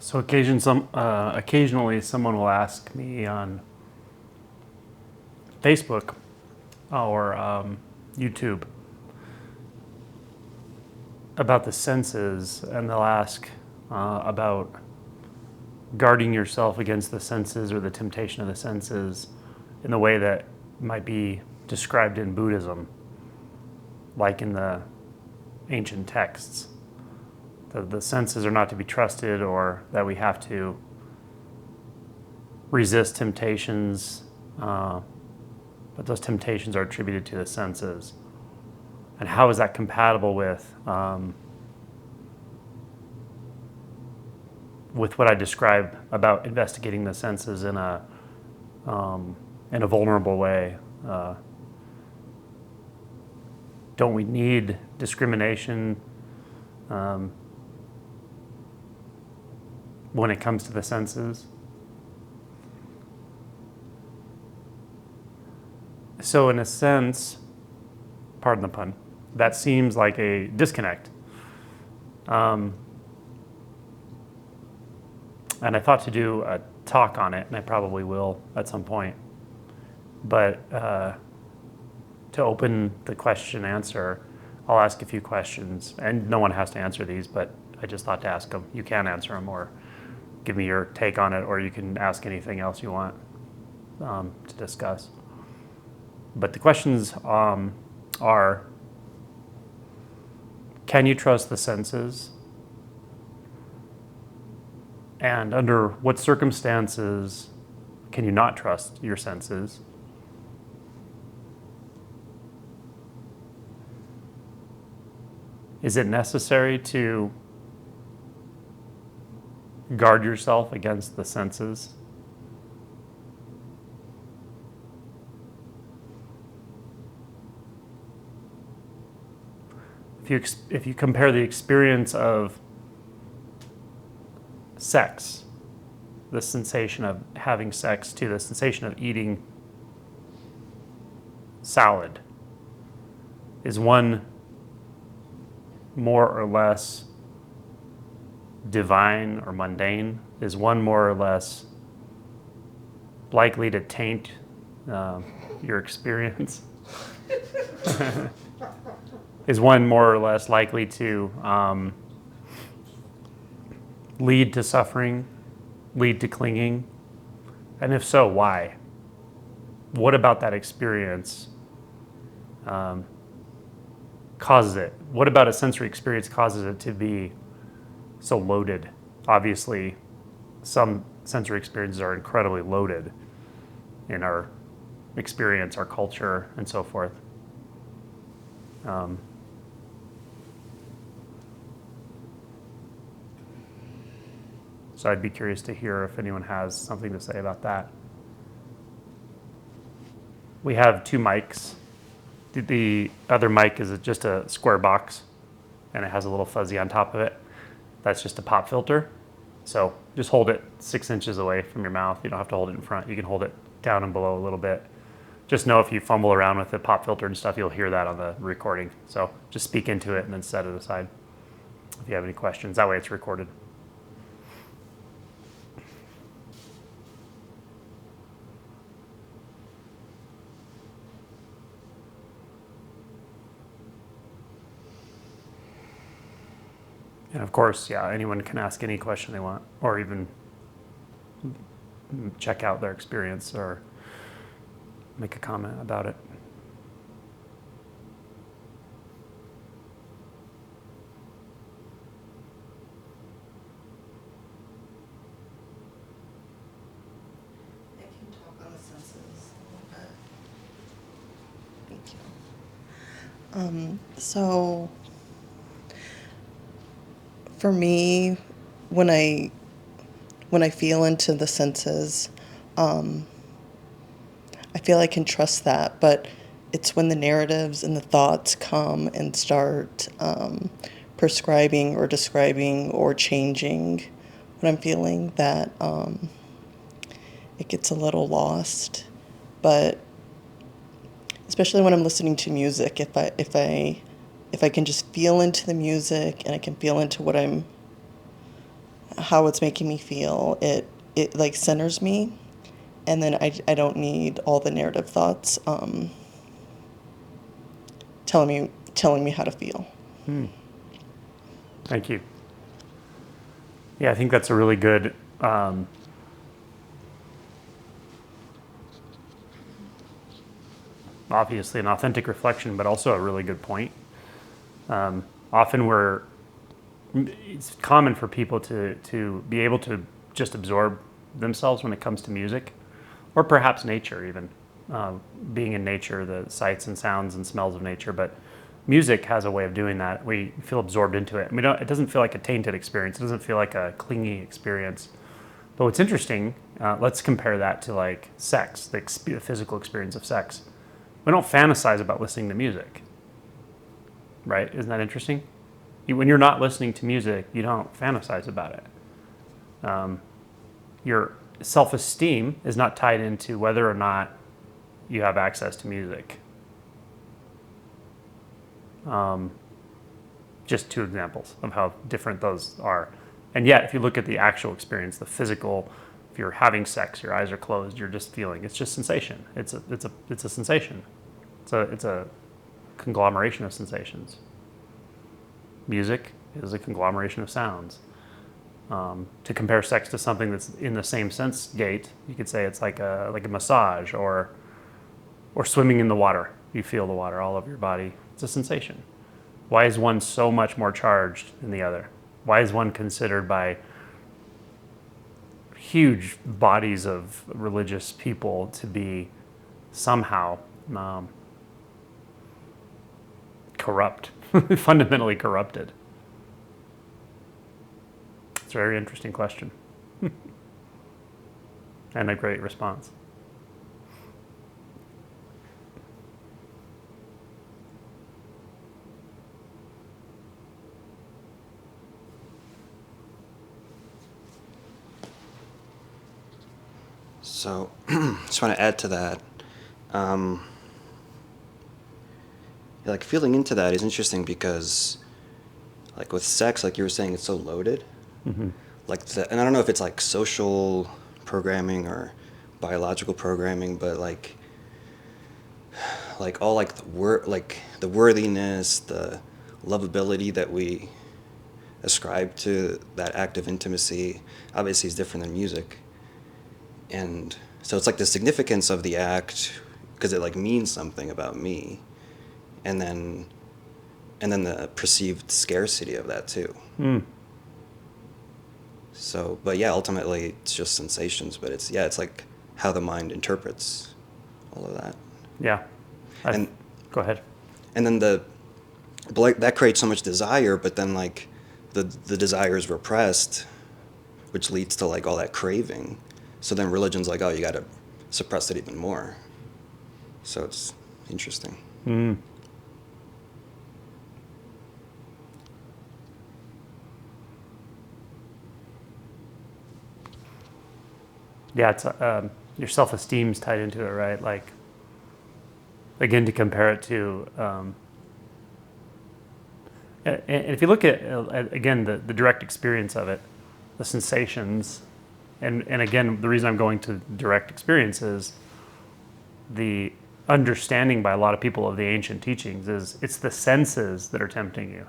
So occasionally someone will ask me on Facebook or YouTube about the senses, and they'll ask about guarding yourself against the senses or the temptation of the senses in the way that might be described in Buddhism, like in the ancient texts. The senses are not to be trusted, or that we have to resist temptations, but those temptations are attributed to the senses. And how is that compatible with what I describe about investigating the senses in a vulnerable way? Don't we need discrimination when it comes to the senses? So in a sense, pardon the pun, that seems like a disconnect. And I thought to do a talk on it, and I probably will at some point. But to open the question and answer, I'll ask a few questions. And no one has to answer these, but I just thought to ask them. You can answer them or give me your take on it, or you can ask anything else you want to discuss. But the questions are, can you trust the senses? And under what circumstances can you not trust your senses? Is it necessary to guard yourself against the senses? If you compare the experience of sex, the sensation of having sex, to the sensation of eating salad, is one more or less divine or mundane? Is one more or less likely to taint your experience? Is one more or less likely to lead to suffering, lead to clinging? And if so, why? What about that experience causes it? What about a sensory experience causes it to be so loaded? Obviously, some sensory experiences are incredibly loaded in our experience, our culture, and so forth. So I'd be curious to hear if anyone has something to say about that. We have two mics. The other mic is just a square box, and it has a little fuzzy on top of it. That's just a pop filter. So just hold it 6 inches away from your mouth. You don't have to hold it in front. You can hold it down and below a little bit. Just know if you fumble around with the pop filter and stuff, you'll hear that on the recording. So just speak into it and then set it aside if you have any questions. That way it's recorded. And of course, yeah, anyone can ask any question they want, or even check out their experience or make a comment about it. I can talk on the senses a little bit. Thank you. So for me, when I feel into the senses, I feel I can trust that, but it's when the narratives and the thoughts come and start prescribing or describing or changing what I'm feeling that it gets a little lost. But especially when I'm listening to music, if I can just feel into the music and I can feel into what I'm how it's making me feel. It like centers me, and then I don't need all the narrative thoughts telling me how to feel. Thank you. Yeah, I think that's a really good obviously an authentic reflection, but also a really good point. Often it's common for people to be able to just absorb themselves when it comes to music, or perhaps nature even. Being in nature, the sights and sounds and smells of nature, but music has a way of doing that. We feel absorbed into it. It doesn't feel like a tainted experience. It doesn't feel like a clingy experience. But what's interesting, let's compare that to like sex, the physical experience of sex. We don't fantasize about listening to music, right? Isn't that interesting? When you're not listening to music, you don't fantasize about it. Your self-esteem is not tied into whether or not you have access to music. Just two examples of how different those are. And yet, if you look at the actual experience, the physical, if you're having sex, your eyes are closed, you're just feeling. It's just sensation. It's a sensation. It's a conglomeration of sensations. Music is a conglomeration of sounds. To compare sex to something that's in the same sense gate, you could say it's like a massage or swimming in the water. You feel the water all over your body. It's a sensation. Why is one so much more charged than the other? Why is one considered by huge bodies of religious people to be somehow corrupt, fundamentally corrupted? It's a very interesting question. And a great response. So, just want to add to that. Like feeling into that is interesting because, like with sex, like you were saying, it's so loaded. And I don't know if it's like social programming or biological programming, but like all like the worthiness, the lovability that we ascribe to that act of intimacy, obviously is different than music. And so it's like the significance of the act because it like means something about me, and then the perceived scarcity of that too. So, but yeah, ultimately it's just sensations, but it's like how the mind interprets all of that. Yeah. And go ahead. And then that creates so much desire, but then like the desire is repressed, which leads to like all that craving. So then religion's like, oh, you got to suppress it even more. So it's interesting. Yeah, it's your self-esteem's tied into it, right? Like, again, to compare it to, and if you look at again the direct experience of it, the sensations, and again the reason I'm going to direct experience is the understanding by a lot of people of the ancient teachings is it's the senses that are tempting you,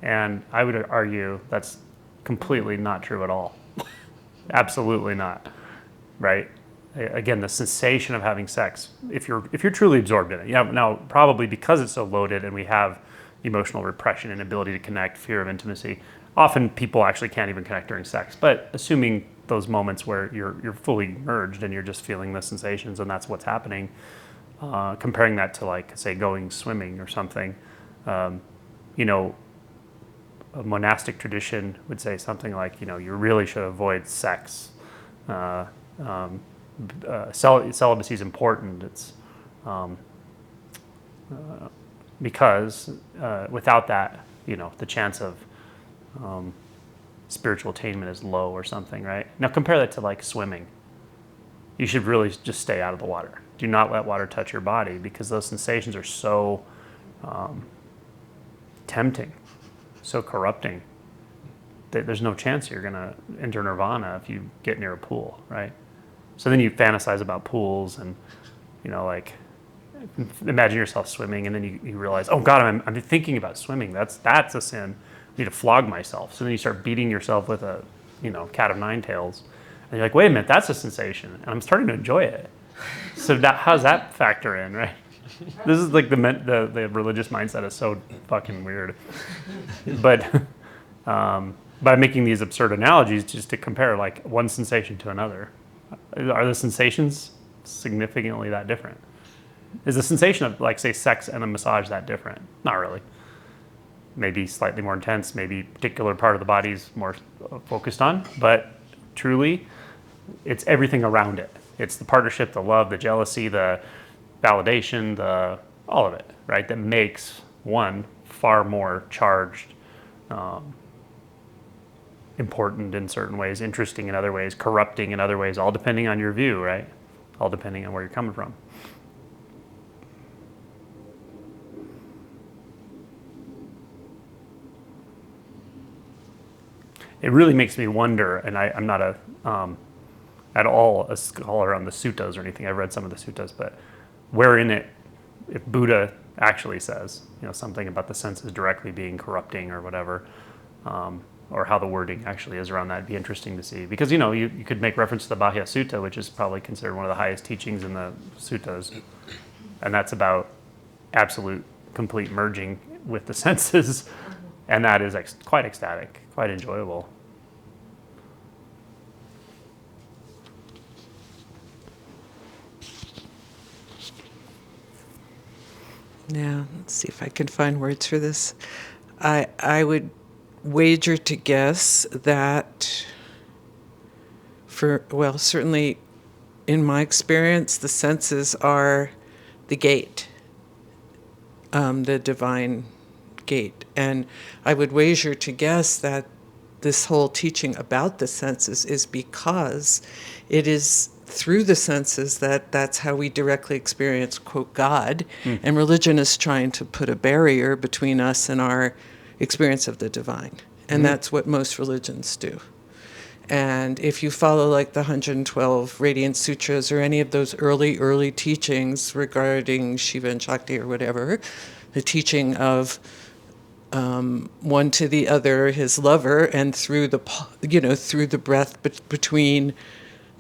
and I would argue that's completely not true at all. Absolutely not, right? Again, the sensation of having sex, if you're truly absorbed in it. Yeah, now probably because it's so loaded and we have emotional repression and ability to connect, fear of intimacy, often people actually can't even connect during sex. But assuming those moments where you're fully merged and you're just feeling the sensations and that's what's happening, comparing that to like say going swimming or something, a monastic tradition would say something like, you really should avoid sex. Celibacy is important. It's because without that, the chance of spiritual attainment is low or something, right? Now compare that to like swimming. You should really just stay out of the water. Do not let water touch your body because those sensations are so tempting, so corrupting there's no chance you're going to enter nirvana if you get near a pool, right? So then you fantasize about pools and, like, imagine yourself swimming, and then you realize, oh God, I'm thinking about swimming. That's a sin. I need to flog myself. So then you start beating yourself with a, cat of nine tails. And you're like, wait a minute, that's a sensation. And I'm starting to enjoy it. So how does that factor in, right? This is like the religious mindset is so fucking weird. But by making these absurd analogies just to compare like one sensation to another, are the sensations significantly that different? Is the sensation of, like, say, sex and a massage that different? Not really. Maybe slightly more intense, maybe a particular part of the body's more focused on, but truly, it's everything around it. It's the partnership, the love, the jealousy, the validation, all of it, right? That makes one far more charged, important in certain ways, interesting in other ways, corrupting in other ways, all depending on your view, right? All depending on where you're coming from. It really makes me wonder, and I'm not at all a scholar on the suttas or anything. I've read some of the suttas, but where in it, if Buddha actually says, something about the senses directly being corrupting or whatever, or how the wording actually is around that, it'd be interesting to see. Because, you could make reference to the Bahya Sutta, which is probably considered one of the highest teachings in the suttas, and that's about absolute, complete merging with the senses, and that is quite ecstatic, quite enjoyable. Yeah, let's see if I can find words for this. I would wager to guess that certainly in my experience, the senses are the gate, the divine gate. And I would wager to guess that this whole teaching about the senses is because it is through the senses that's how we directly experience, quote, God. And religion is trying to put a barrier between us and our experience of the divine. And that's what most religions do. And if you follow like the 112 Radiant Sutras or any of those early teachings regarding Shiva and Shakti or whatever, the teaching of one to the other, his lover, and through the breath between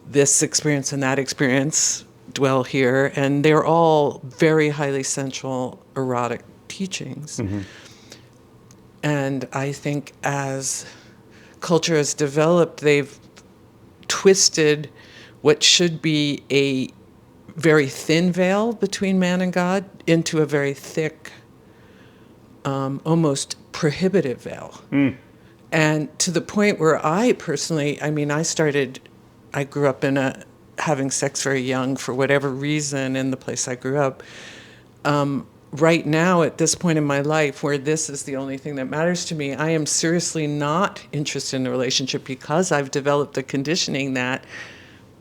this experience and that experience, dwell here. And they're all very highly sensual, erotic teachings. And I think as culture has developed, they've twisted what should be a very thin veil between man and God into a very thick, almost prohibitive veil. And to the point where I personally, I grew up having sex very young for whatever reason in the place I grew up. Right now, at this point in my life, where this is the only thing that matters to me, I am seriously not interested in a relationship because I've developed the conditioning that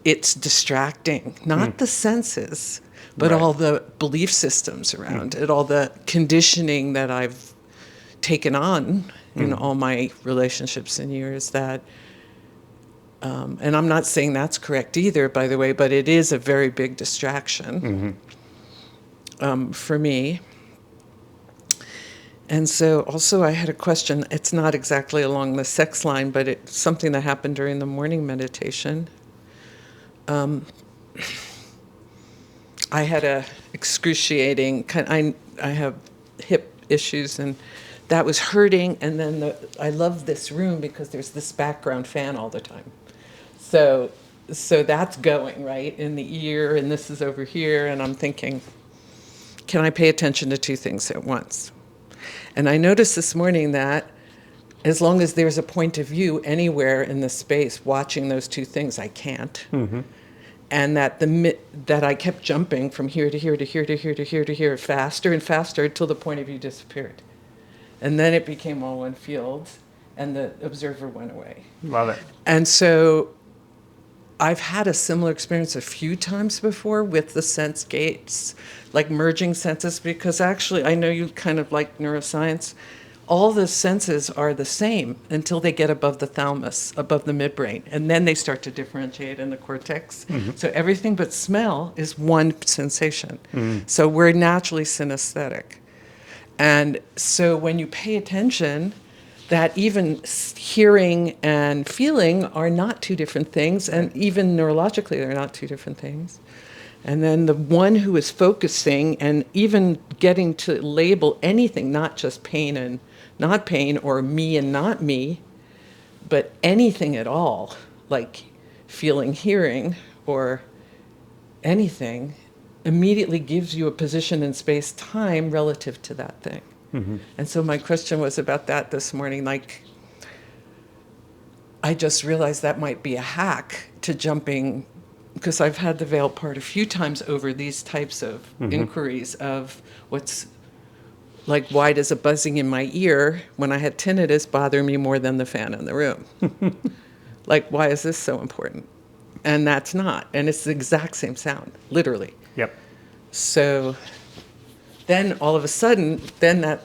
it's distracting, not the senses, but all the belief systems around it, all the conditioning that I've taken on in all my relationships and years that, and I'm not saying that's correct either, by the way, but it is a very big distraction. For me. And so also I had a question. It's not exactly along the sex line, but it's something that happened during the morning meditation. I had a excruciating, I have hip issues, and that was hurting. And then I love this room because there's this background fan all the time. So that's going, right, in the ear, and this is over here, and I'm thinking, can I pay attention to two things at once? And I noticed this morning that as long as there's a point of view anywhere in the space watching those two things, I can't. And that I kept jumping from here to here to here to here to here to here faster and faster until the point of view disappeared. And then it became all one field, and the observer went away. Love it. And so I've had a similar experience a few times before with the sense gates, like merging senses, because actually I know you kind of like neuroscience. all the senses are the same until they get above the thalamus, above the midbrain, and then they start to differentiate in the cortex. So everything but smell is one sensation. So we're naturally synesthetic. And so when you pay attention, that even hearing and feeling are not two different things, and even neurologically, they're not two different things. And then the one who is focusing and even getting to label anything, not just pain and not pain, or me and not me, but anything at all, like feeling, hearing, or anything, immediately gives you a position in space-time relative to that thing. And so my question was about that this morning, like, I just realized that might be a hack to jumping, because I've had the veil part a few times over these types of inquiries of what's, like, why does a buzzing in my ear when I had tinnitus bother me more than the fan in the room? Like, why is this so important? And that's not. And it's the exact same sound, literally. Yep. So then all of a sudden, then that,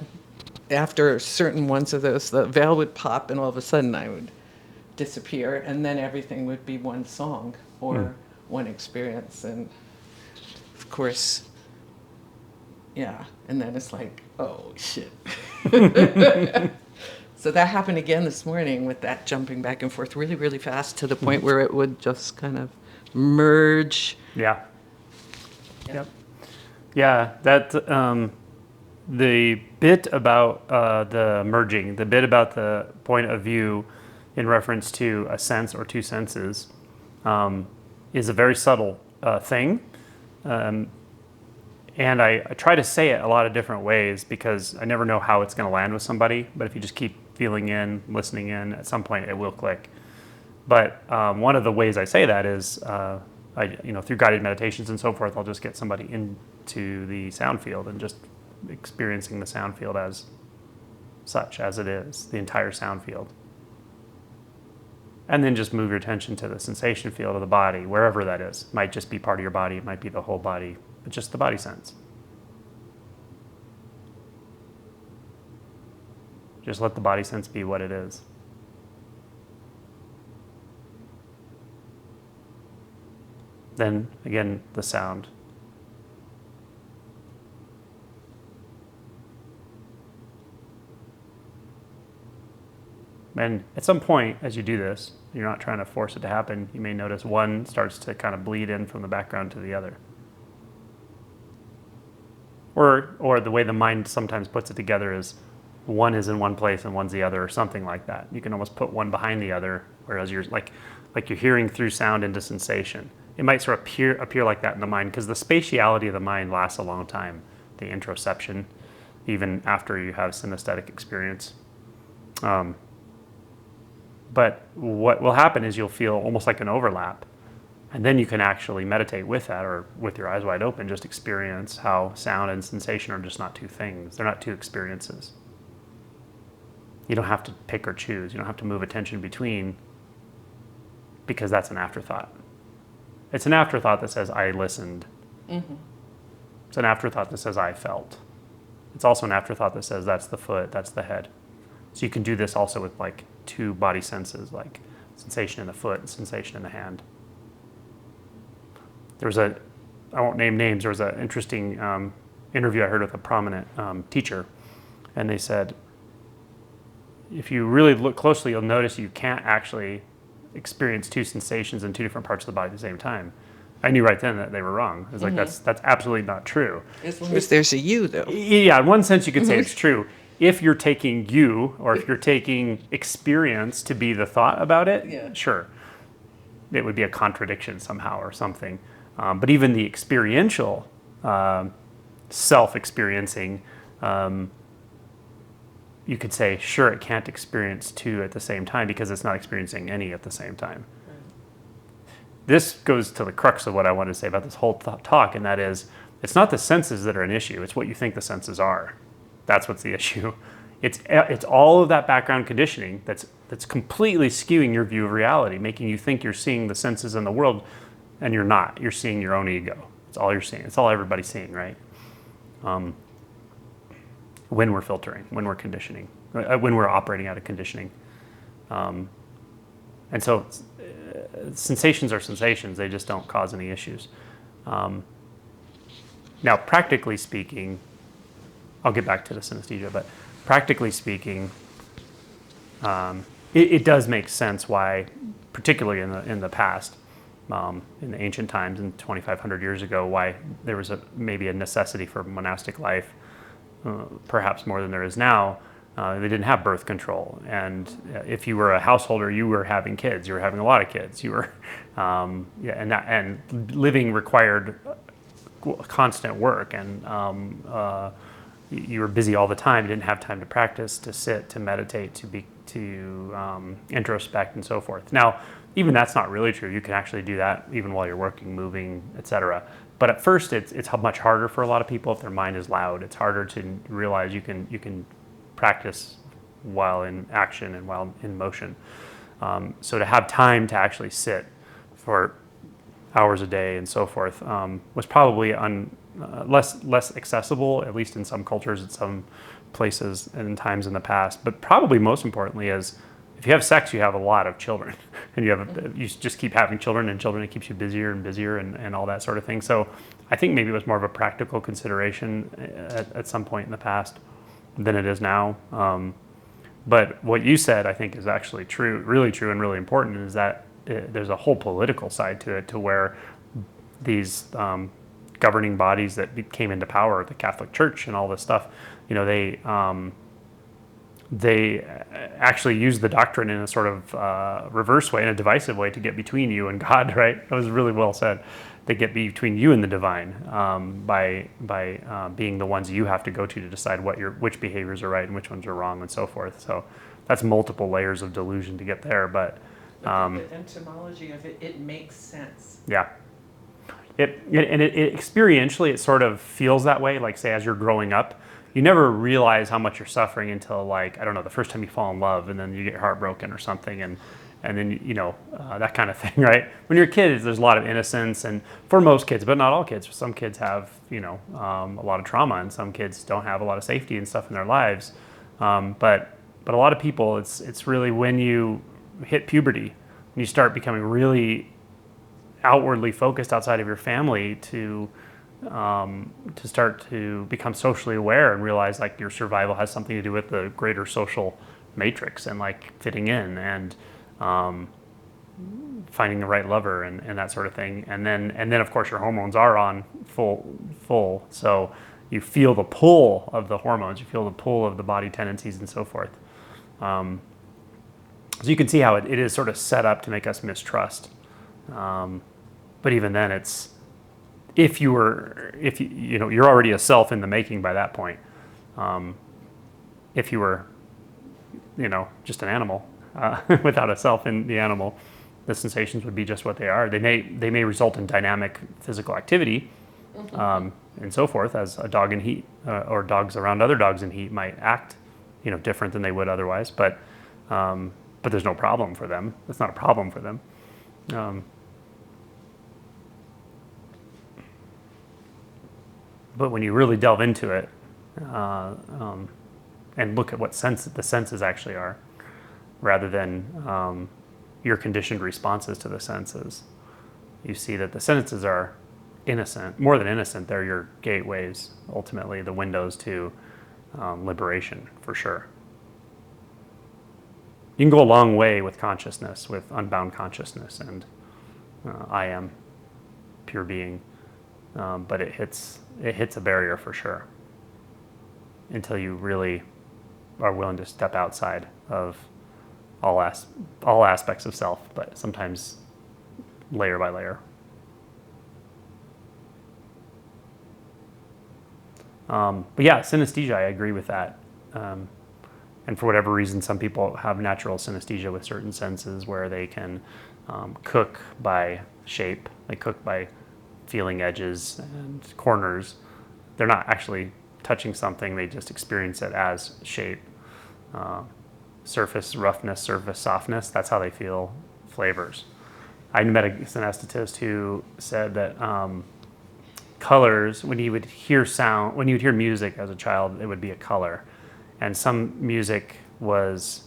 after certain ones of those, the veil would pop and all of a sudden I would disappear, and then everything would be one song or one experience. And of course, yeah, and then it's like, oh shit. So that happened again this morning with that jumping back and forth really, really fast to the point where it would just kind of merge. Yeah. Yep. Yeah, that the bit about the merging, the bit about the point of view in reference to a sense or two senses is a very subtle thing. And I try to say it a lot of different ways because I never know how it's going to land with somebody. But if you just keep feeling in, listening in, at some point it will click. But one of the ways I say that is, through guided meditations and so forth, I'll just get somebody into the sound field and just experiencing the sound field as such, as it is, the entire sound field. And then just move your attention to the sensation field of the body, wherever that is. It might just be part of your body, it might be the whole body, but just the body sense. Just let the body sense be what it is. Then, again, the sound. And at some point, as you do this, you're not trying to force it to happen, you may notice one starts to kind of bleed in from the background to the other. Or the way the mind sometimes puts it together is one is in one place and one's the other, or something like that. You can almost put one behind the other, whereas you're like you're hearing through sound into sensation. It might sort of appear like that in the mind because the spatiality of the mind lasts a long time, the introception, even after you have synesthetic experience. But what will happen is you'll feel almost like an overlap. And then you can actually meditate with that, or with your eyes wide open, just experience how sound and sensation are just not two things. They're not two experiences. You don't have to pick or choose. You don't have to move attention between, because that's an afterthought. It's an afterthought that says, I listened. It's an afterthought that says, I felt. It's also an afterthought that says, that's the foot, that's the head. So you can do this also with like two body senses, like sensation in the foot and sensation in the hand. I won't name names, there was an interesting interview I heard with a prominent teacher, and they said, if you really look closely, you'll notice you can't actually experience two sensations in two different parts of the body at the same time. I knew right then that they were wrong. I was like, that's absolutely not true. As long as there's a you, though. Yeah, in one sense you could say it's true. If you're taking you, or if you're taking experience to be the thought about it, sure. It would be a contradiction somehow or something. But even the experiential, self-experiencing, you could say, sure, it can't experience two at the same time because it's not experiencing any at the same time. This goes to the crux of what I wanted to say about this whole talk, and that is, it's not the senses that are an issue, it's what you think the senses are. That's what's the issue. It's all of that background conditioning that's completely skewing your view of reality, making you think you're seeing the senses in the world, and you're not. You're seeing your own ego. It's all you're seeing. It's all everybody's seeing, right? When we're filtering, when we're conditioning. when we're operating out of conditioning. And so sensations are sensations. They just don't cause any issues. Now, practically speaking, I'll get back to the synesthesia, but practically speaking, it does make sense why, particularly in the past, in the ancient times, in 2,500 years ago, why there was maybe a necessity for monastic life, perhaps more than there is now. They didn't have birth control, and if you were a householder, you were having kids. You were having a lot of kids. You were, and living required constant work, and you were busy all the time. You didn't have time to practice, to sit, to meditate, to introspect, and so forth. Now, even that's not really true. You can actually do that even while you're working, moving, etc. But at first, it's much harder for a lot of people if their mind is loud. It's harder to realize you can practice while in action and while in motion. So to have time to actually sit for hours a day and so forth was probably less accessible, at least in some cultures, in some places and in times in the past. But probably most importantly is, if you have sex, you have a lot of children, and you just keep having children, and children, it keeps you busier and busier and all that sort of thing. So I think maybe it was more of a practical consideration at some point in the past than it is now. But what you said, I think, is actually true, and really important, is that there's a whole political side to it, to where these governing bodies that came into power, the Catholic Church and all this stuff, they actually use the doctrine in a sort of reverse way, in a divisive way, to get between you and God, right? That was really well said. They get between you and the divine by being the ones you have to go to decide which behaviors are right and which ones are wrong, and so forth. So that's multiple layers of delusion to get there, but the etymology of it makes sense. Yeah. It experientially, it sort of feels that way. Like, say, as you're growing up, you never realize how much you're suffering until, like, I don't know, the first time you fall in love, and then you get heartbroken or something, and then, that kind of thing, right? When you're a kid, there's a lot of innocence, and for most kids, but not all kids. Some kids have, a lot of trauma, and some kids don't have a lot of safety and stuff in their lives. But a lot of people, it's really when you hit puberty, and you start becoming really outwardly focused outside of your family, to start to become socially aware and realize, like, your survival has something to do with the greater social matrix, and, like, fitting in, and finding the right lover, and that sort of thing. And then of course your hormones are on full, so you feel the pull of the hormones, you feel the pull of the body tendencies and so forth. So you can see how it is sort of set up to make us mistrust. But even then, it's, if you're already a self in the making by that point. If you were, just an animal, without a self in the animal, the sensations would be just what they are. They may result in dynamic physical activity, and so forth, as a dog in heat, or dogs around other dogs in heat might act, different than they would otherwise. But there's no problem for them. It's not a problem for them. But when you really delve into it, and look at what the senses actually are, rather than your conditioned responses to the senses, you see that the senses are innocent, more than innocent. They're your gateways, ultimately, the windows to liberation, for sure. You can go a long way with consciousness, with unbound consciousness, and I am pure being, but it hits a barrier for sure, until you really are willing to step outside of all aspects of self, but sometimes layer by layer. But yeah, synesthesia, I agree with that. And for whatever reason, some people have natural synesthesia with certain senses, where they can cook by shape. They cook by feeling edges and corners. They're not actually touching something, they just experience it as shape. Surface roughness, surface softness, that's how they feel flavors. I met a synesthetist who said that colors, when you would hear music as a child, it would be a color. and some music was,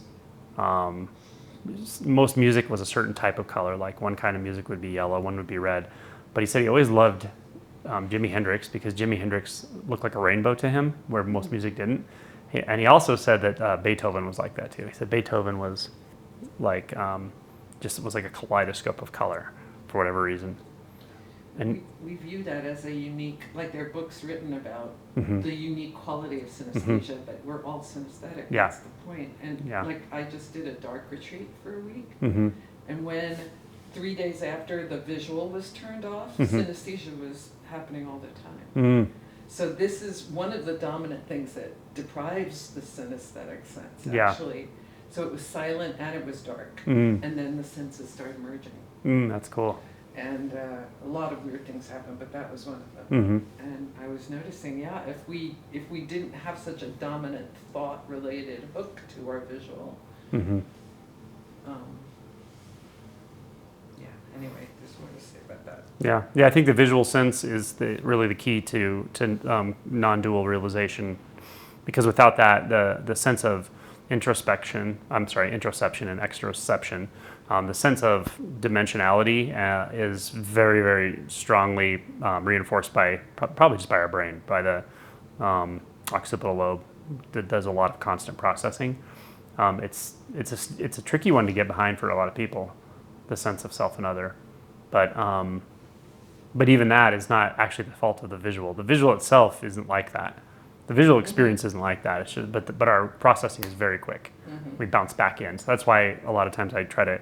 most music was a certain type of color. Like one kind of music would be yellow, one would be red. But he said he always loved Jimi Hendrix because Jimi Hendrix looked like a rainbow to him, where most music didn't. And he also said that Beethoven was like that too. He said Beethoven was like just was like a kaleidoscope of color for whatever reason. And we view that as a unique, like there are books written about Mhm. the unique quality of synesthesia, but we're all synesthetic. Yeah. That's the point. And Yeah. like I just did a dark retreat for a week, hmm and when 3 days after the visual was turned off, Mhm. synesthesia was happening all the time. mm So this is one of the dominant things that deprives the synesthetic sense, Yeah. actually. So it was silent and it was dark, mm and then the senses started merging. That's cool. And a lot of weird things happened, but that was one of them. hmm And I was noticing, yeah, if we didn't have such a dominant thought-related hook to our visual, hmm um, yeah. Anyway, just wanted to say about that. Yeah. I think the visual sense is really the key to non-dual realization, because without that, the sense of introception and extroception, the sense of dimensionality is very, very strongly reinforced by probably just by our brain, by the occipital lobe that does a lot of constant processing. It's a tricky one to get behind for a lot of people, the sense of self and other, but even that is not actually the fault of the visual. The visual itself isn't like that. The visual experience isn't like that. It's just, but our processing is very quick. We bounce back in. So that's why a lot of times I try to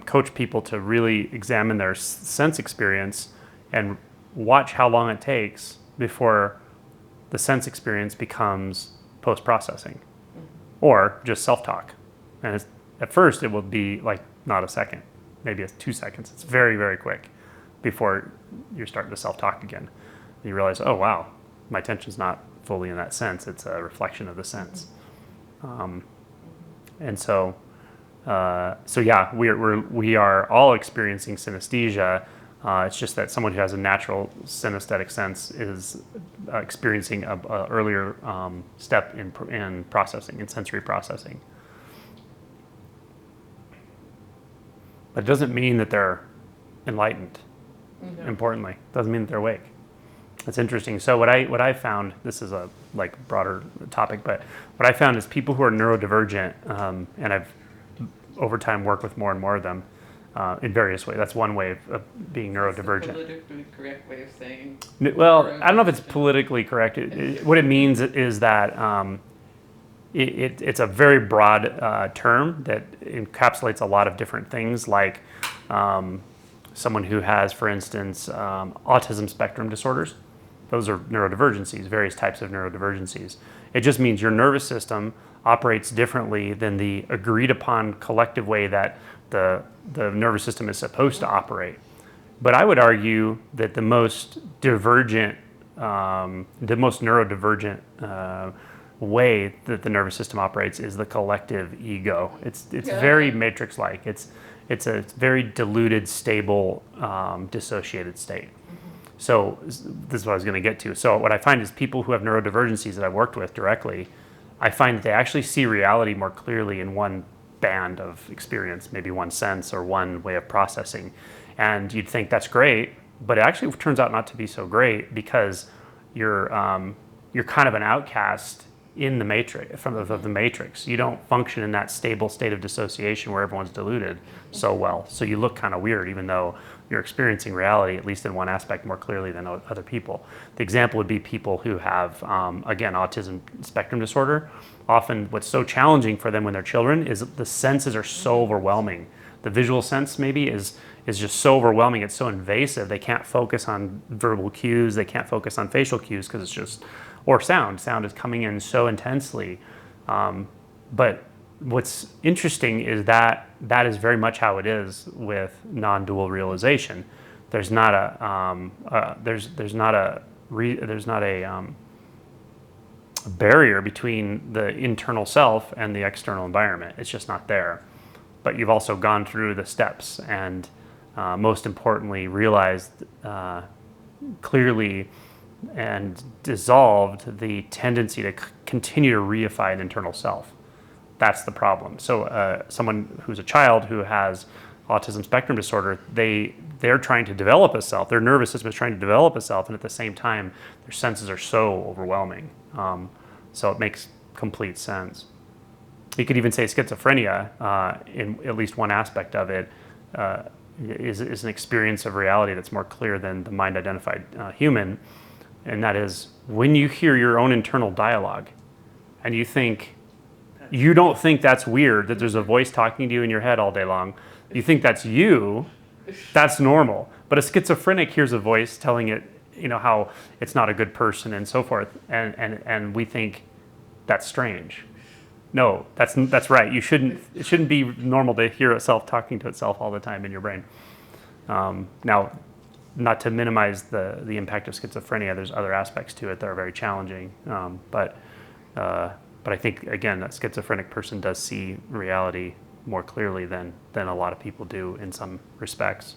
coach people to really examine their sense experience and watch how long it takes before the sense experience becomes post-processing or just self-talk. And at first it will be like not a second, maybe it's 2 seconds. It's very, very quick before you're starting to self-talk again. And you realize, oh wow, my attention's not fully in that sense. It's a reflection of the sense. And so yeah, we are all experiencing synesthesia. It's just that someone who has a natural synesthetic sense is experiencing a earlier step in processing, in sensory processing. But it doesn't mean that they're enlightened. No. Importantly, doesn't mean that they're awake. It's interesting. So what I found, this is a like broader topic, but what I found is people who are neurodivergent, and I've over time worked with more and more of them in various ways. That's one way of being neurodivergent. That's the politically correct way of saying. Well, I don't know if it's politically correct. What it means is that it's a very broad term that encapsulates a lot of different things, like someone who has, for instance, autism spectrum disorders. Those are neurodivergencies, various types of neurodivergencies. It just means your nervous system operates differently than the agreed upon collective way that the nervous system is supposed to operate. But I would argue that the most neurodivergent way that the nervous system operates is the collective ego. It's very matrix-like. It's a very diluted, stable, dissociated state. So this is what I was going to get to. So what I find is people who have neurodivergencies that I've worked with directly, I find that they actually see reality more clearly in one band of experience, maybe one sense or one way of processing. And you'd think that's great, but it actually turns out not to be so great because you're kind of an outcast in the matrix, of the matrix. You don't function in that stable state of dissociation where everyone's diluted so well. So you look kind of weird, even though you're experiencing reality, at least in one aspect, more clearly than other people. The example would be people who have, again, autism spectrum disorder. Often what's so challenging for them when they're children is the senses are so overwhelming. The visual sense maybe is just so overwhelming, it's so invasive, they can't focus on verbal cues, they can't focus on facial cues because it's just, or sound is coming in so intensely. But what's interesting is that is very much how it is with non-dual realization. There's not a barrier between the internal self and the external environment. It's just not there. But you've also gone through the steps and most importantly realized clearly and dissolved the tendency to continue to reify an internal self. That's the problem. So someone who's a child who has autism spectrum disorder, they're trying to develop a self. Their nervous system is trying to develop a self, and at the same time, their senses are so overwhelming. So it makes complete sense. You could even say schizophrenia, in at least one aspect of it, is an experience of reality that's more clear than the mind-identified human, and that is when you hear your own internal dialogue, and you don't think that's weird that there's a voice talking to you in your head all day long. You think that's you. That's normal. But a schizophrenic hears a voice telling it, how it's not a good person and so forth, and we think that's strange. No, that's right. It shouldn't be normal to hear itself talking to itself all the time in your brain. Now, not to minimize the impact of schizophrenia, there's other aspects to it that are very challenging. But I think, again, a schizophrenic person does see reality more clearly than a lot of people do in some respects.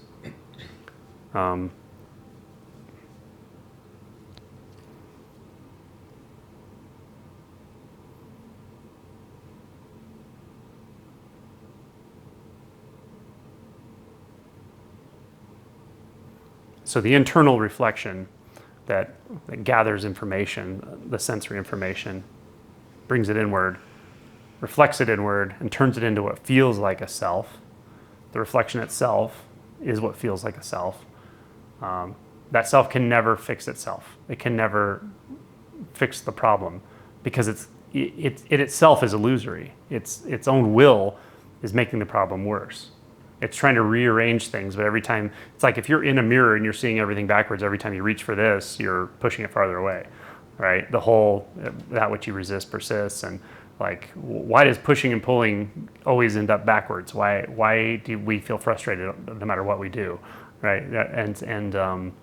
So the internal reflection that gathers information, the sensory information, brings it inward, reflects it inward, and turns it into what feels like a self. The reflection itself is what feels like a self. That self can never fix itself. It can never fix the problem because it itself is illusory. Its own will is making the problem worse. It's trying to rearrange things, but every time, it's like if you're in a mirror and you're seeing everything backwards, every time you reach for this, you're pushing it farther away, right? The whole, that which you resist persists, and like, why does pushing and pulling always end up backwards? Why do we feel frustrated no matter what we do, right? And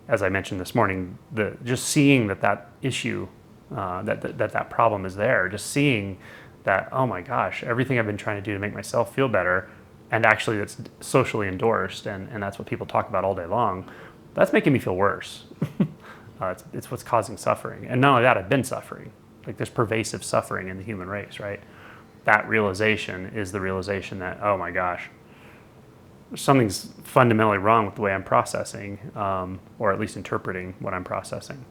as I mentioned this morning, just seeing that issue, that problem is there, just seeing that, oh my gosh, everything I've been trying to do to make myself feel better, and actually it's socially endorsed, and that's what people talk about all day long, that's making me feel worse. It's what's causing suffering. And not only that, I've been suffering. Like, there's pervasive suffering in the human race, right? That realization is the realization that, oh my gosh, something's fundamentally wrong with the way I'm processing, or at least interpreting what I'm processing.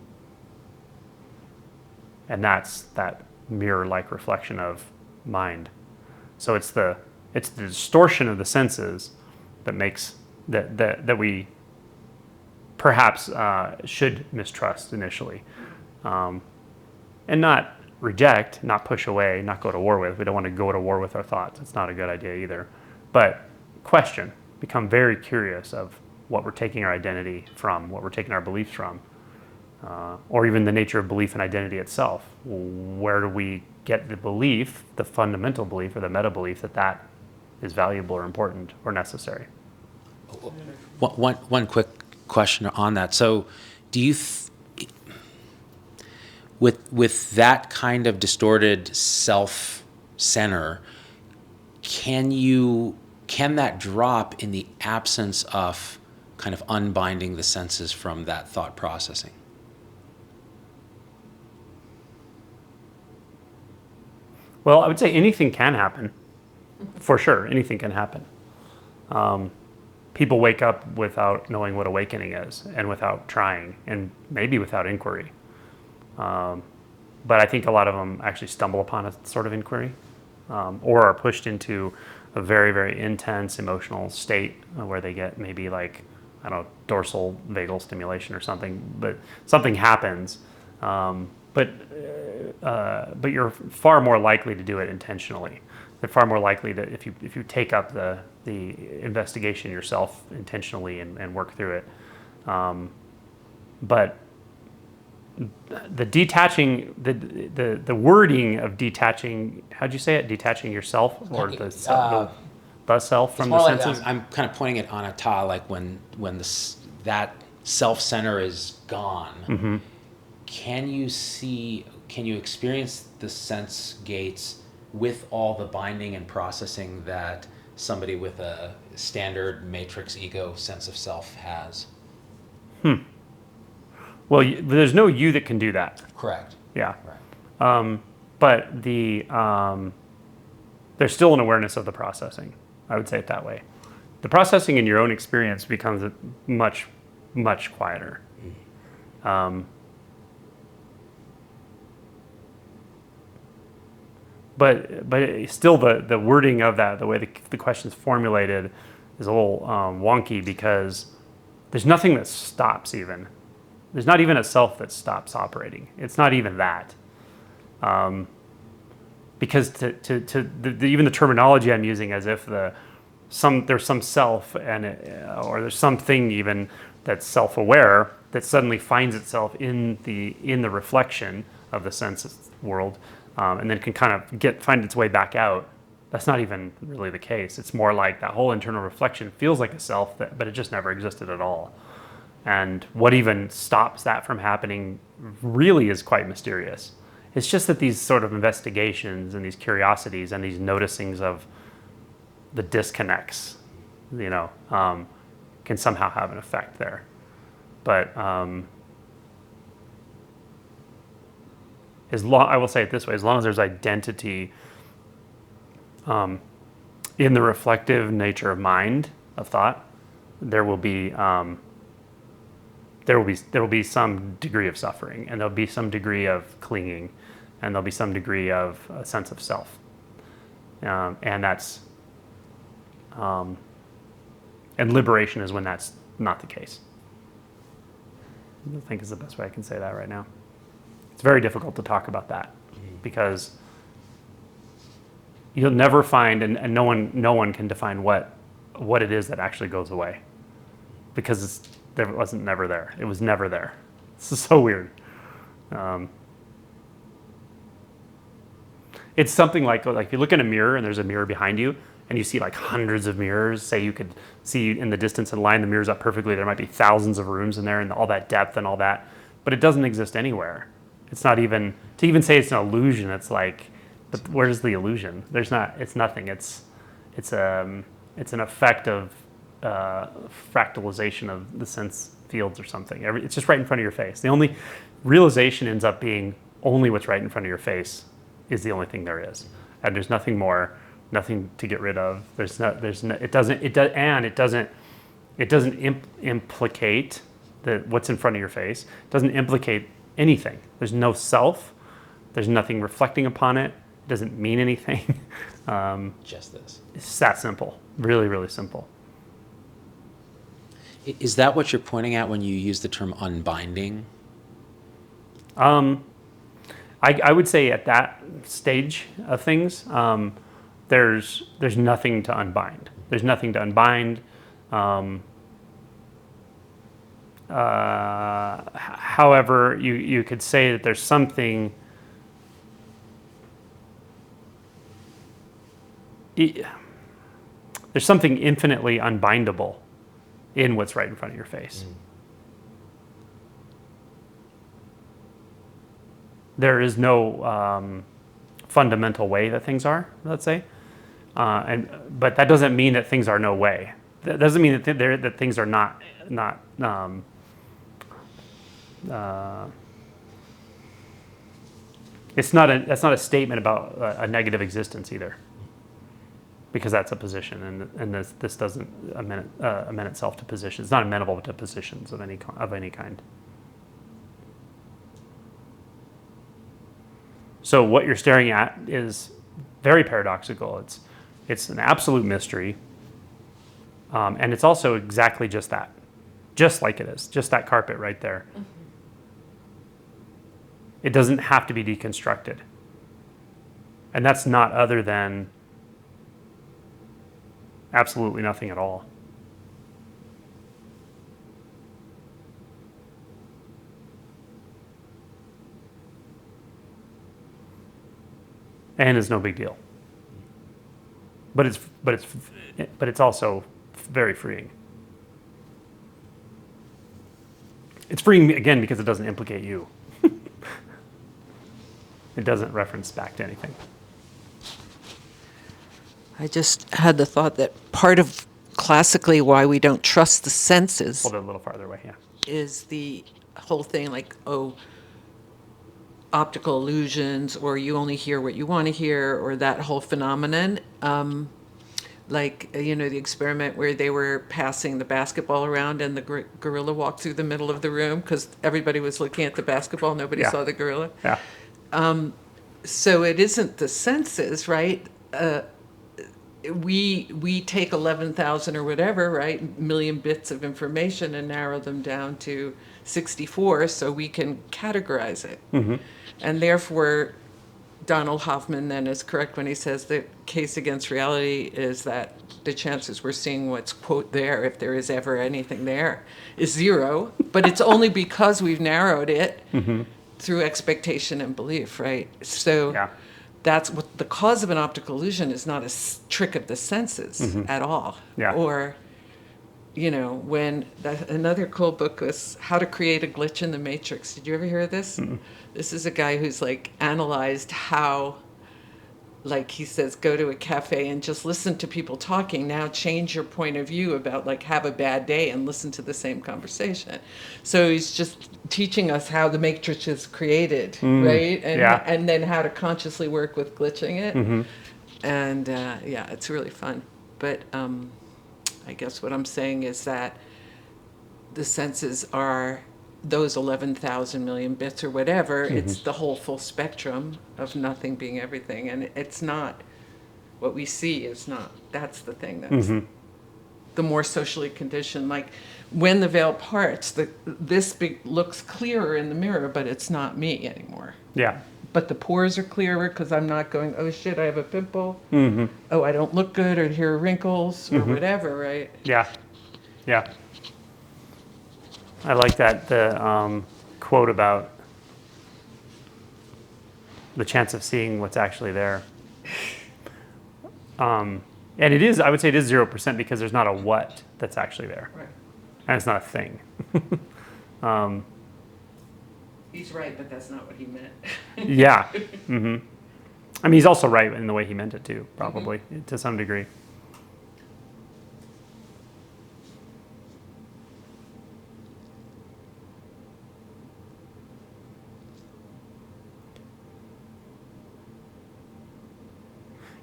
And that's that mirror-like reflection of mind. So it's the distortion of the senses that makes that we perhaps should mistrust initially, and not reject, not push away, not go to war with. We don't want to go to war with our thoughts. It's not a good idea either. But question, become very curious of what we're taking our identity from, what we're taking our beliefs from, or even the nature of belief and identity itself. Where do we get the belief, the fundamental belief or the meta belief that is valuable or important or necessary? One quick question on that. So do you, with that kind of distorted self-center, can that drop in the absence of kind of unbinding the senses from that thought processing? Well, I would say anything can happen. For sure, anything can happen. People wake up without knowing what awakening is, and without trying, and maybe without inquiry. But I think a lot of them actually stumble upon a sort of inquiry, or are pushed into a very, very intense emotional state where they get maybe like, I don't know, dorsal vagal stimulation or something, but something happens. But you're far more likely to do it intentionally. They're far more likely to, if you take up the investigation yourself intentionally and work through it. But the detaching, the wording of detaching, how'd you say it? Detaching yourself, or the self from the senses? I'm kind of pointing it on a ta, like when that self-center is gone. Mm-hmm. Can you experience the sense gates with all the binding and processing that somebody with a standard matrix ego sense of self has? Well, there's no you that can do that. Correct. Yeah. Right. But there's still an awareness of the processing. I would say it that way. The processing in your own experience becomes much, much quieter. But still, the wording of that, the way the question's formulated, is a little wonky because there's nothing that stops even. There's not even a self that stops operating. It's not even that. Because even the terminology I'm using, as if there's some self or there's something even that's self-aware that suddenly finds itself in the reflection of the sense world, and then can kind of find its way back out. That's not even really the case. It's more like that whole internal reflection feels like a self, but it just never existed at all. And what even stops that from happening really is quite mysterious. It's just that these sort of investigations and these curiosities and these noticings of the disconnects, can somehow have an effect there. But I will say it this way: as long as there's identity in the reflective nature of mind, of thought, there will be some degree of suffering, and there'll be some degree of clinging, and there'll be some degree of a sense of self, and that's and liberation is when that's not the case. I think is the best way I can say that right now. It's very difficult to talk about that because you'll never find, and no one can define what it is that actually goes away, because it wasn't never there. It was never there. This is so weird. It's something like if you look in a mirror and there's a mirror behind you and you see like hundreds of mirrors, say you could see in the distance and line the mirrors up perfectly, there might be thousands of rooms in there and all that depth and all that, but it doesn't exist anywhere. It's not even, to even say it's an illusion, it's like, but where's the illusion? There's not, it's nothing. It's an effect of fractalization of the sense fields or something. It's just right in front of your face. The only realization ends up being only what's right in front of your face is the only thing there is, and there's nothing more, nothing to get rid of. It doesn't implicate what's in front of your face. It doesn't implicate anything. There's no self. There's nothing reflecting upon it. It doesn't mean anything. Just this. It's that simple. Really, really simple. Is that what you're pointing at when you use the term unbinding? I would say at that stage of things, there's nothing to unbind. There's nothing to unbind. However, you could say that there's something. There's something infinitely unbindable in what's right in front of your face. There is no fundamental way that things are, let's say, but that doesn't mean that things are no way. That doesn't mean that things are not. That's not a statement about a negative existence either, because that's a position, and this doesn't amend itself to positions. It's not amenable to positions of any kind. So what you're staring at is very paradoxical. It's an absolute mystery, and it's also exactly just that, just like it is, just that carpet right there. Mm-hmm. It doesn't have to be deconstructed, and that's not other than absolutely nothing at all. And it's no big deal. But it's also very freeing. It's freeing again because it doesn't implicate you. It doesn't reference back to anything. I just had the thought that part of classically why we don't trust the senses Hold it a little farther away, yeah. is the whole thing like, oh, optical illusions, or you only hear what you want to hear, or that whole phenomenon. The experiment where they were passing the basketball around and the gorilla walked through the middle of the room because everybody was looking at the basketball, nobody Yeah. saw the gorilla. Yeah. So it isn't the senses, right? We take 11,000 or whatever, right, million bits of information and narrow them down to 64 so we can categorize it. And therefore, Donald Hoffman then is correct when he says the case against reality is that the chances we're seeing what's, quote, there, if there is ever anything there, is zero. But it's only because we've narrowed it through expectation and belief, right? So Yeah. that's what the cause of an optical illusion is, not a trick of the senses at all. Yeah. Or, when another cool book was How to Create a Glitch in the Matrix. Did you ever hear of this? This is a guy who's like analyzed how, like he says, go to a cafe and just listen to people talking. Now change your point of view about like have a bad day and listen to the same conversation. So he's just teaching us how the matrix is created, right? And yeah. and then how to consciously work with glitching it. And it's really fun. But I guess what I'm saying is that the senses are those 11,000 million bits or whatever. It's the whole full spectrum of nothing being everything. And it's not, what we see is not, that's the thing that's the more socially conditioned. Like when the veil parts, this looks clearer in the mirror, but it's not me anymore. Yeah. But the pores are clearer because I'm not going, oh shit, I have a pimple. Oh, I don't look good, or here are wrinkles, or whatever, right? Yeah. Yeah. I like that, the quote about the chance of seeing what's actually there. And it is, I would say it is 0% because there's not a what that's actually there. Right. And it's not a thing. He's right, but that's not what he meant. Yeah. I mean, he's also right in the way he meant it too, probably, to some degree.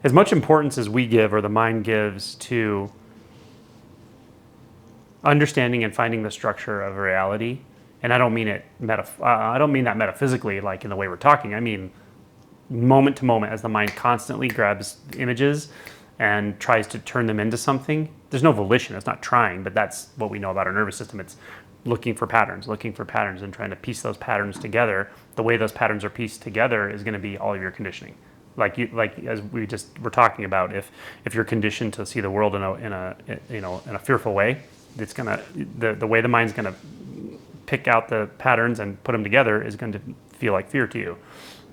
As much importance as we give, or the mind gives, to understanding and finding the structure of reality, and I don't mean it I don't mean that metaphysically, like in the way we're talking. I mean moment to moment, as the mind constantly grabs images and tries to turn them into something. There's no volition. It's not trying, but that's what we know about our nervous system. It's looking for patterns, and trying to piece those patterns together. The way those patterns are pieced together is going to be all of your conditioning. Like as we just were talking about, if you're conditioned to see the world in a fearful way, it's gonna the way the mind's gonna pick out the patterns and put them together is going to feel like fear to you.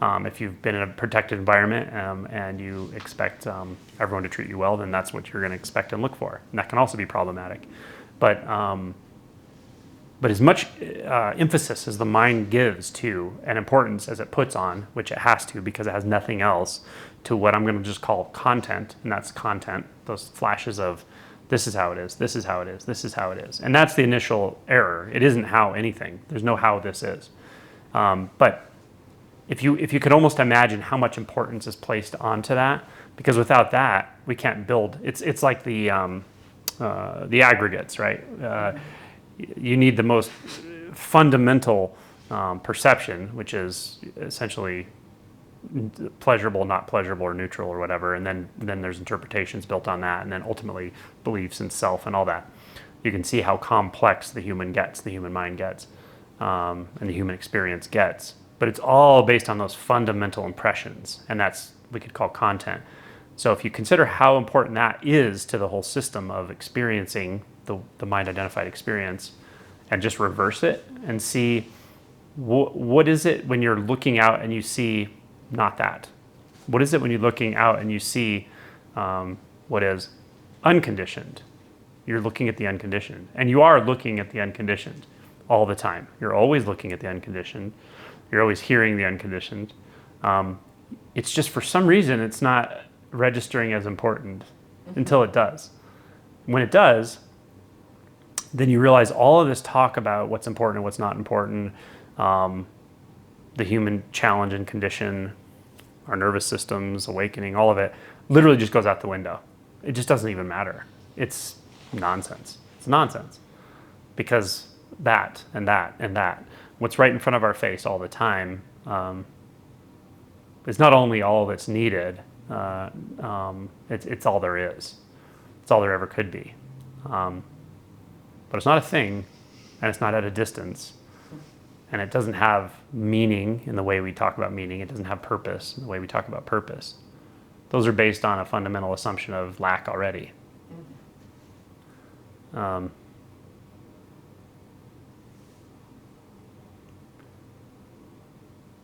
If you've been in a protected environment and you expect everyone to treat you well, then that's what you're going to expect and look for, and that can also be problematic. But as much emphasis as the mind gives to, and importance as it puts on, which it has to because it has nothing else, to what I'm going to just call content, and that's content, those flashes of this is how it is, this is how it is, this is how it is. And that's the initial error. It isn't how anything. There's no how this is. But if you could almost imagine how much importance is placed onto that, because without that, we can't build. It's like the aggregates, right? You need the most fundamental perception, which is essentially pleasurable, not pleasurable, or neutral, or whatever, and then there's interpretations built on that, and then ultimately beliefs in self and all that. You can see how complex the human mind gets, and the human experience gets. But it's all based on those fundamental impressions, and that's we could call content. So if you consider how important that is to the whole system of experiencing the mind-identified experience, and just reverse it and see what is it when you're looking out and you see not that? What is it when you're looking out and you see what is unconditioned? You're looking at the unconditioned, and you are looking at the unconditioned all the time. You're always looking at the unconditioned. You're always hearing the unconditioned. It's just for some reason it's not registering as important until it does. When it does, then you realize all of this talk about what's important and what's not important, the human challenge and condition, our nervous systems, awakening, all of it, literally just goes out the window. It just doesn't even matter. It's nonsense. It's nonsense. Because that and that and that, what's right in front of our face all the time, is not only all that's needed, it's all there is. It's all there ever could be. But it's not a thing, and it's not at a distance, and it doesn't have meaning in the way we talk about meaning. It doesn't have purpose in the way we talk about purpose. Those are based on a fundamental assumption of lack already. And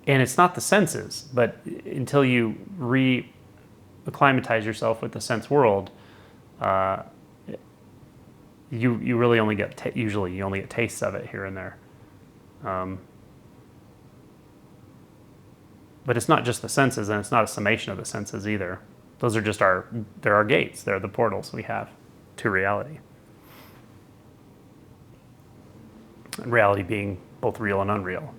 it's not the senses, but until you re-acclimatize yourself with the sense world, you really only get, usually you only get tastes of it here and there. But it's not just the senses, and it's not a summation of the senses either. Those are just they're our gates. They're the portals we have to reality. And reality being both real and unreal.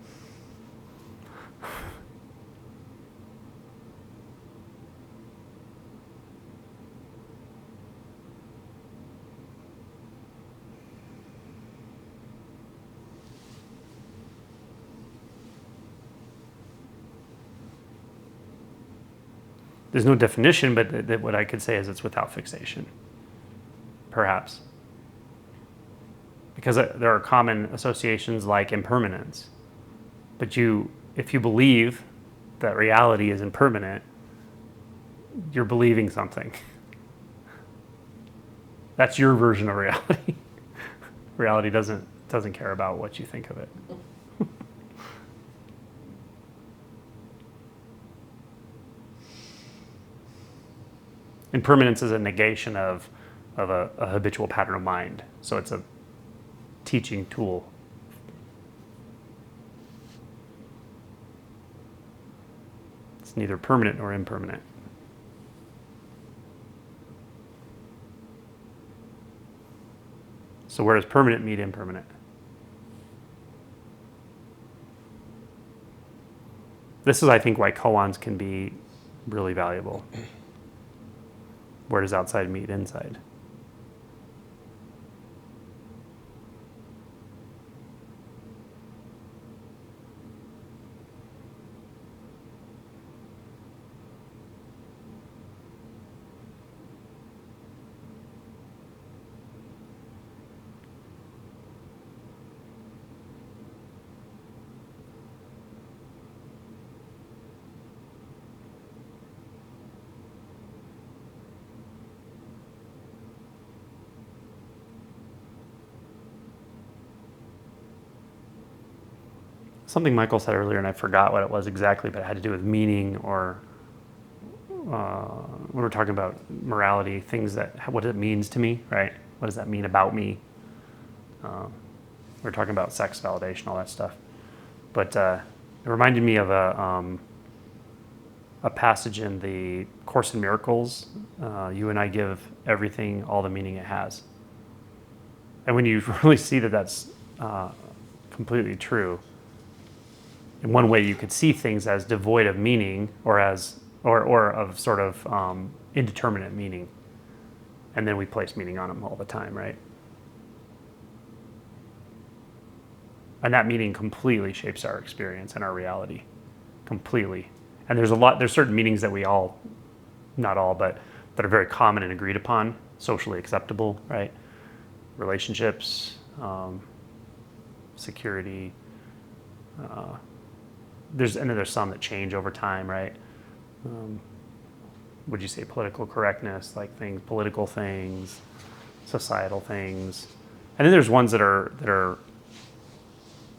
There's no definition, but what I could say is it's without fixation, perhaps. Because there are common associations like impermanence. But if you believe that reality is impermanent, you're believing something. That's your version of reality. Reality doesn't care about what you think of it. Impermanence is a negation of a habitual pattern of mind. So it's a teaching tool. It's neither permanent nor impermanent. So where does permanent meet impermanent? This is, I think, why koans can be really valuable. Where does outside meet inside? Something Michael said earlier, and I forgot what it was exactly, but it had to do with meaning, or when we're talking about morality, what it means to me, right? What does that mean about me? We're talking about sex validation, all that stuff. But it reminded me of a passage in the Course in Miracles. You and I give everything all the meaning it has. And when you really see that that's completely true, in one way you could see things as devoid of meaning, or of sort of indeterminate meaning. And then we place meaning on them all the time, right? And that meaning completely shapes our experience and our reality. Completely. And there's certain meanings that we all, not all, but that are very common and agreed upon, socially acceptable, right? Relationships, security. There's some that change over time, right? Would you say political correctness, like political things, societal things, and then there's ones that are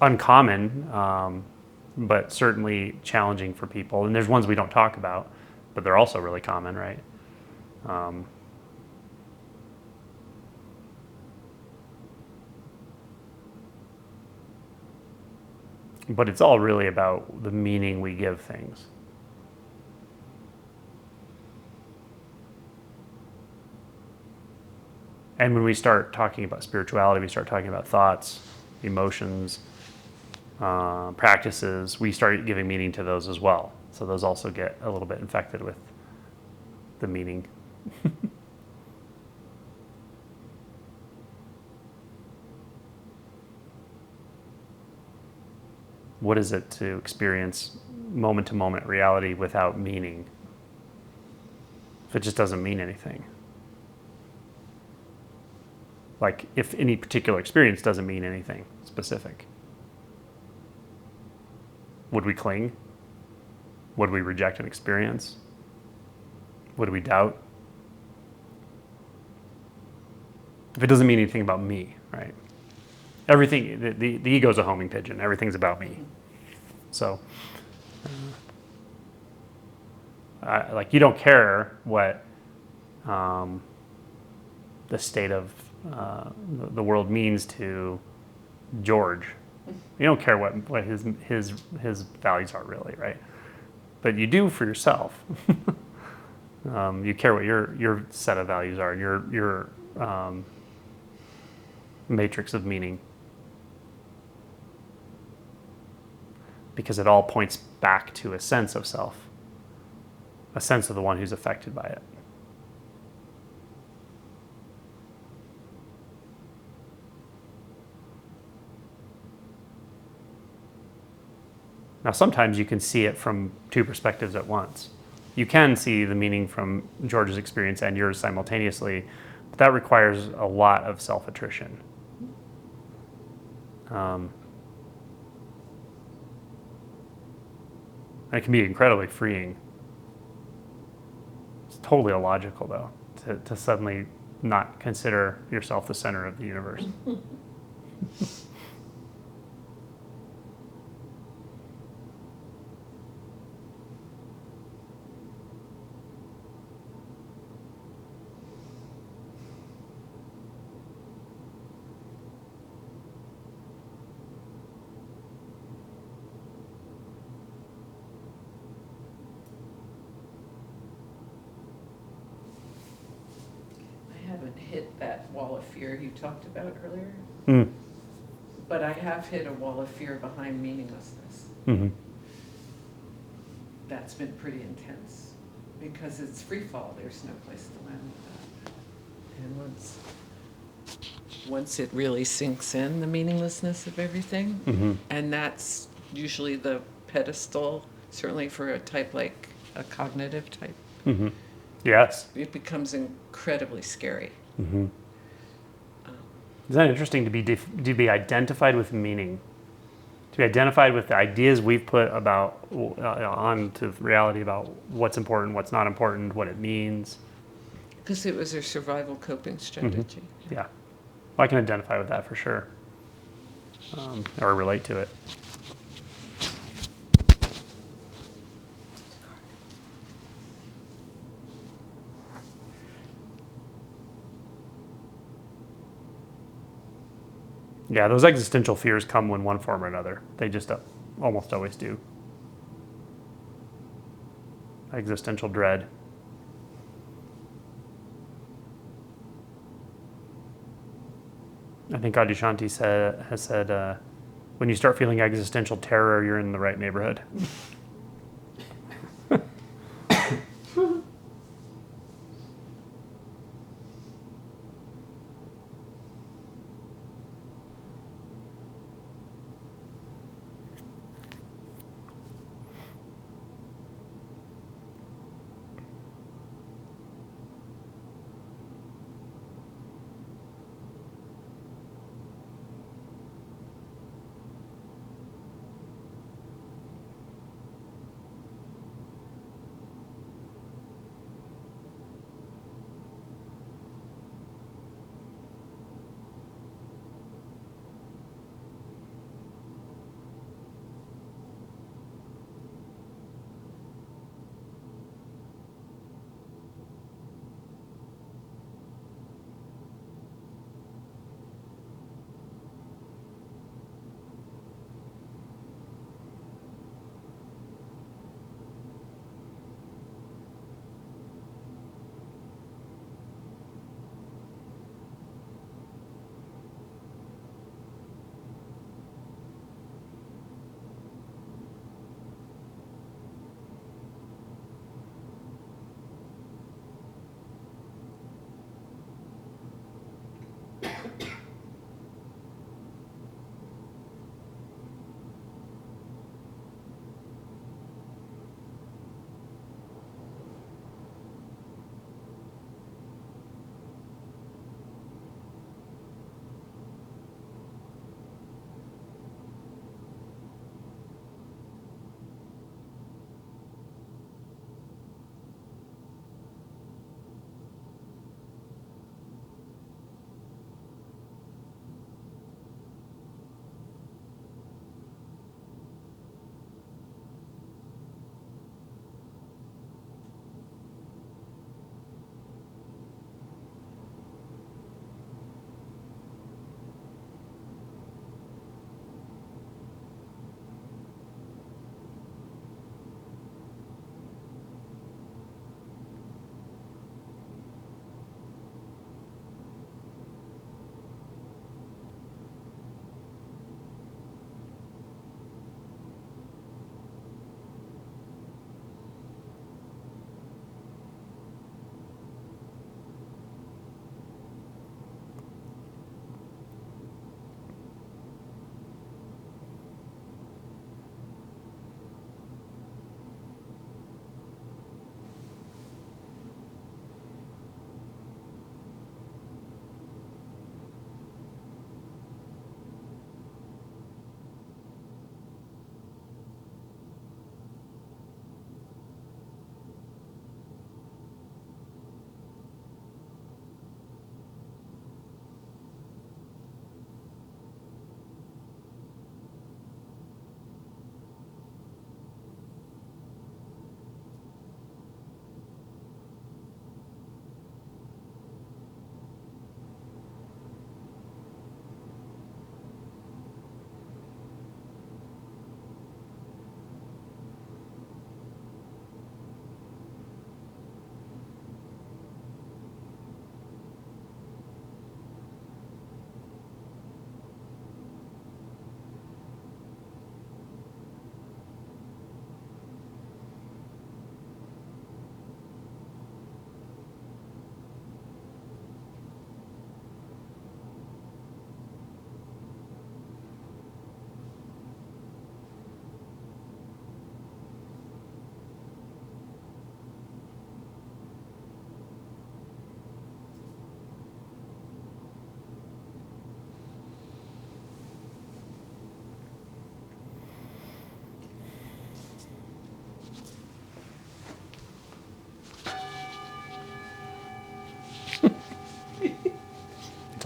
uncommon, but certainly challenging for people. And there's ones we don't talk about, but they're also really common, right? But it's all really about the meaning we give things. And when we start talking about spirituality, we start talking about thoughts, emotions, practices, we start giving meaning to those as well. So those also get a little bit infected with the meaning. What is it to experience moment to moment reality without meaning? If it just doesn't mean anything. Like if any particular experience doesn't mean anything specific. Would we cling? Would we reject an experience? Would we doubt? If it doesn't mean anything about me, right? Everything, the ego's a homing pigeon. Everything's about me. So, like you don't care what the state of the world means to George. You don't care what his values are really, right? But you do for yourself. You care what your set of values are, and your matrix of meaning, because it all points back to a sense of self, a sense of the one who's affected by it. Now, sometimes you can see it from two perspectives at once. You can see the meaning from George's experience and yours simultaneously, but that requires a lot of self-attrition. And it can be incredibly freeing. It's totally illogical, though, to suddenly not consider yourself the center of the universe. I haven't hit that wall of fear you talked about earlier, Mm. but I have hit a wall of fear behind meaninglessness. Mm-hmm. That's been pretty intense because it's free fall. There's no place to land with that. And once it really sinks in, the meaninglessness of everything, Mm-hmm. and that's usually the pedestal, certainly for a type like a cognitive type, Mm-hmm. Yes. it becomes incredibly scary. Mm-hmm. Isn't that interesting to be identified with meaning? To be identified with the ideas we've put about onto reality about what's important, what's not important, what it means. Because it was a survival coping strategy. Yeah, well, I can identify with that for sure, or relate to it. Yeah, those existential fears come in one form or another. They just almost always do. Existential dread. I think Adyashanti has said, when you start feeling existential terror, you're in the right neighborhood.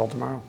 till tomorrow.